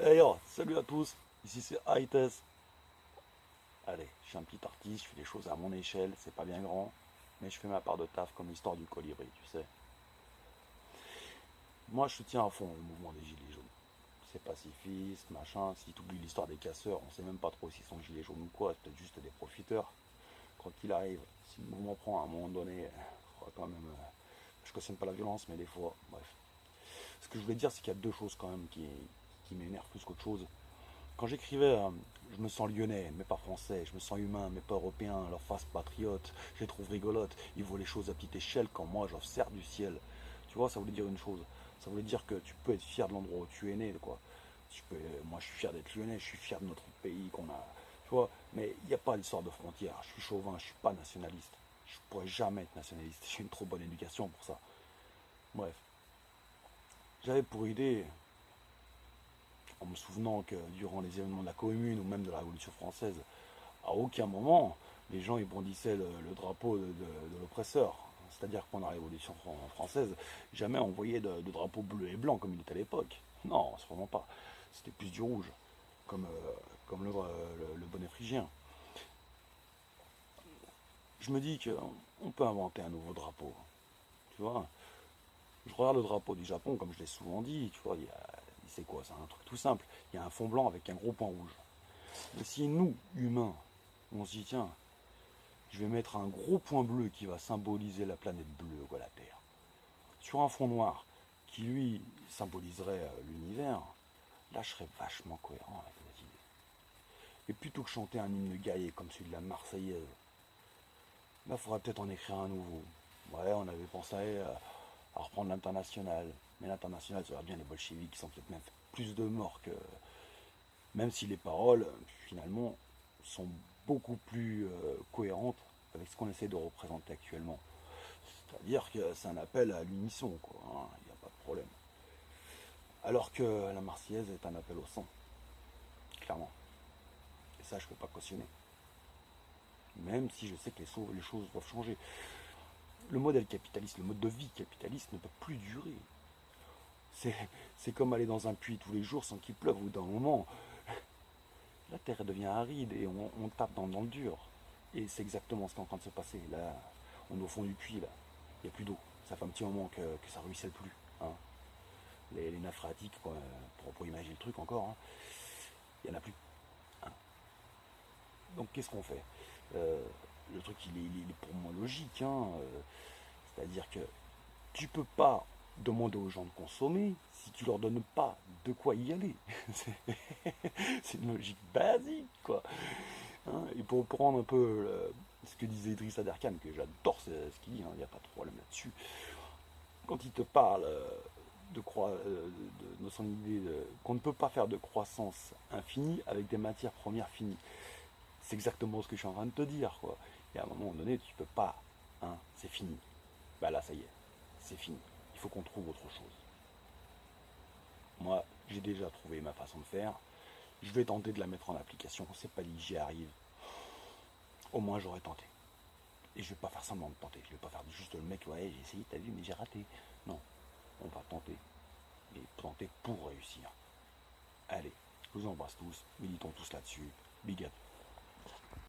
D'ailleurs, salut à tous, ici c'est Aites. Allez, je suis un petit artiste, je fais les choses à mon échelle, c'est pas bien grand, mais je fais ma part de taf comme l'histoire du colibri, tu sais. Moi, je soutiens à fond le mouvement des Gilets jaunes. C'est pacifiste, machin, si tu oublies l'histoire des casseurs, on sait même pas trop s'ils sont gilets jaunes ou quoi, c'est peut-être juste des profiteurs. Quoi qu'il arrive, si le mouvement prend à un moment donné, il faudra quand même. Je cautionne pas la violence, mais des fois, bref. Ce que je voulais dire, c'est qu'il y a deux choses quand même qui m'énervent plus qu'autre chose. Quand j'écrivais je me sens lyonnais, mais pas français, je me sens humain, mais pas européen, leur face patriote, je les trouve rigolotes, ils voient les choses à petite échelle quand moi j'observe du ciel. Tu vois, ça voulait dire une chose. Ça voulait dire que tu peux être fier de l'endroit où tu es né, quoi. Moi je suis fier d'être lyonnais, je suis fier de notre pays qu'on a. Tu vois, mais il n'y a pas d'histoire de frontières. Je suis chauvin, je suis pas nationaliste. Je pourrais jamais être nationaliste. J'ai une trop bonne éducation pour ça. Bref, j'avais pour idée en me souvenant que durant les événements de la Commune ou même de la Révolution française, à aucun moment les gens ils brandissaient le drapeau de l'oppresseur. C'est-à-dire que pendant la Révolution française, jamais on voyait de drapeau bleu et blanc comme il était à l'époque. Non, c'est vraiment pas. C'était plus du rouge, comme le bonnet phrygien. Je me dis qu'on peut inventer un nouveau drapeau. Tu vois, je regarde le drapeau du Japon, comme je l'ai souvent dit, tu vois, c'est quoi? C'est un truc tout simple. Il y a un fond blanc avec un gros point rouge. Mais si nous, humains, on se dit, tiens, je vais mettre un gros point bleu qui va symboliser la planète bleue, quoi, la Terre, sur un fond noir qui, lui, symboliserait l'univers, là, je serais vachement cohérent avec cette idée. Et plutôt que chanter un hymne guerrier comme celui de la Marseillaise, là, il faudrait peut-être en écrire un nouveau. Ouais, on avait pensé à reprendre l'international. Mais l'international, ça va bien les bolcheviks qui sont peut-être même fait plus de morts que. Même si les paroles, finalement, sont beaucoup plus cohérentes avec ce qu'on essaie de représenter actuellement. C'est-à-dire que c'est un appel à l'unisson, quoi. Hein, il n'y a pas de problème. Alors que la Marseillaise est un appel au sang, clairement. Et ça, je ne peux pas cautionner. Même si je sais que les choses doivent changer. Le modèle capitaliste, le mode de vie capitaliste ne peut plus durer. C'est comme aller dans un puits tous les jours sans qu'il pleuve. Au bout d'un moment, la terre devient aride et on tape dans le dur. Et c'est exactement ce qui est en train de se passer. Là, on est au fond du puits, là. Il n'y a plus d'eau. Ça fait un petit moment que ça ruisselle plus. Hein. Les nappes phréatiques, quoi, pour imaginer le truc encore, hein, il n'y en a plus. Hein. Donc qu'est-ce qu'on fait? Le truc, il est pour moi logique. Hein, c'est-à-dire que tu peux pas demander aux gens de consommer si tu leur donnes pas de quoi y aller. C'est une logique basique, quoi. Hein, et pour prendre un peu ce que disait Idriss Aderkan, que j'adore ce qu'il dit, il n'y a pas de problème là-dessus, quand il te parle de son idée qu'on ne peut pas faire de croissance infinie avec des matières premières finies, c'est exactement ce que je suis en train de te dire, quoi. Et à un moment donné, tu peux pas, hein, c'est fini. Bah là, ça y est, c'est fini. Il faut qu'on trouve autre chose. Moi, j'ai déjà trouvé ma façon de faire. Je vais tenter de la mettre en application. C'est pas dit que j'y arrive. Au moins, j'aurais tenté. Et je vais pas faire semblant de tenter. Je vais pas faire juste le mec, ouais, j'ai essayé, t'as vu, mais j'ai raté. Non, on va tenter. Et tenter pour réussir. Allez, je vous embrasse tous. Méditons tous là-dessus. Big up.